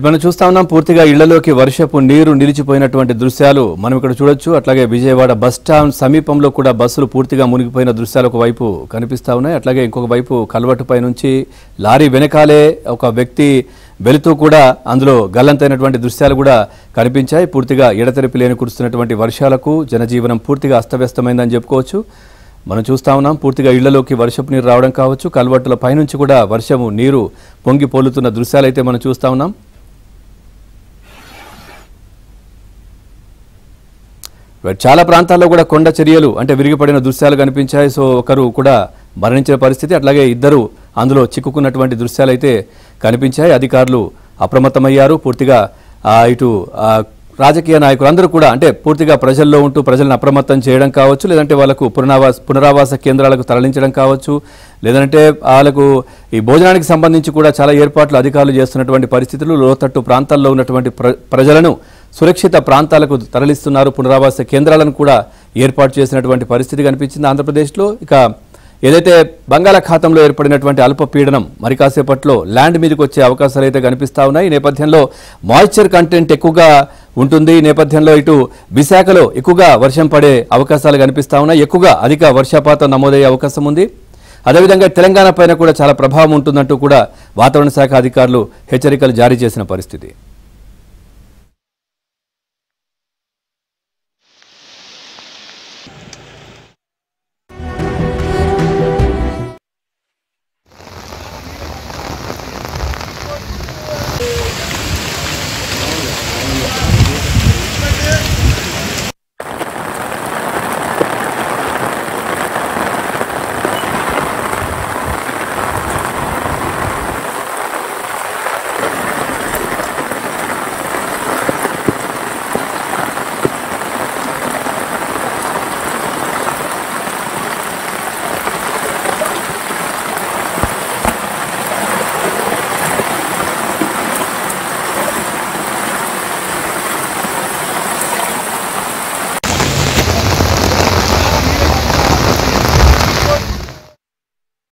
మనం చూస్తా ఉన్నాం పూర్తిగా ఇళ్లలోకి వర్షపు నీరు నిలిచిపోయినటువంటి దృశ్యాలు మనం ఇక్కడ చూడొచ్చు. అట్లాగే విజయవాడ బస్ స్టాండ్ సమీపంలో కూడా బస్సులు పూర్తిగా మునిగిపోయిన దృశ్యాలు ఒకవైపు కనిపిస్తా ఉన్నాయి. అట్లాగే ఇంకొక వైపు కల్వట్టుపై నుంచి లారీ వెనకాలే ఒక వ్యక్తి వెళుతూ కూడా అందులో గల్లంతైనటువంటి దృశ్యాలు కూడా కనిపించాయి. పూర్తిగా ఎడతెరిపి లేని కురుస్తున్నటువంటి వర్షాలకు జనజీవనం పూర్తిగా అస్తవ్యస్తమైందని చెప్పుకోవచ్చు. మనం చూస్తా ఉన్నాం పూర్తిగా ఇళ్లలోకి వర్షపు నీరు రావడం కావచ్చు, కల్వట్టుల పైనుంచి కూడా వర్షము నీరు పొంగి పోలుతున్న దృశ్యాలు అయితే మనం చూస్తా ఉన్నాం. చాలా ప్రాంతాల్లో కూడా కొండ చర్యలు అంటే విరిగిపడిన దృశ్యాలు కనిపించాయి. సో ఒకరు కూడా మరణించిన పరిస్థితి, అట్లాగే ఇద్దరు అందులో చిక్కుకున్నటువంటి దృశ్యాలు అయితే కనిపించాయి. అధికారులు అప్రమత్తమయ్యారు. పూర్తిగా ఇటు రాజకీయ నాయకులు అందరూ కూడా అంటే పూర్తిగా ప్రజల్లో ఉంటూ ప్రజలను అప్రమత్తం చేయడం కావచ్చు, లేదంటే వాళ్ళకు పునరావాస కేంద్రాలకు తరలించడం కావచ్చు, లేదంటే వాళ్ళకు ఈ భోజనానికి సంబంధించి కూడా చాలా ఏర్పాట్లు అధికారులు చేస్తున్నటువంటి పరిస్థితులు. లోతట్టు ప్రాంతాల్లో ఉన్నటువంటి ప్రజలను సురక్షిత ప్రాంతాలకు తరలిస్తున్నారు. పునరావాస కేంద్రాలను కూడా ఏర్పాటు చేసినటువంటి పరిస్థితి కనిపించింది ఆంధ్రప్రదేశ్లో. ఇక ఏదైతే బంగాళాఖాతంలో ఏర్పడినటువంటి అల్పపీడనం మరి కాసేపట్లో ల్యాండ్ మీదకి వచ్చే అవకాశాలు అయితే కనిపిస్తా ఉన్నాయి. ఈ నేపథ్యంలో మాయిశ్చర్ కంటెంట్ ఎక్కువగా ఉంటుంది. ఈ నేపథ్యంలో ఇటు విశాఖలో ఎక్కువగా వర్షం పడే అవకాశాలు కనిపిస్తా ఉన్నాయి. ఎక్కువగా అధిక వర్షపాతం నమోదయ్యే అవకాశం ఉంది. అదేవిధంగా తెలంగాణ పైన కూడా చాలా ప్రభావం ఉంటుందంటూ కూడా వాతావరణ శాఖ అధికారులు హెచ్చరికలు జారీ చేసిన పరిస్థితి.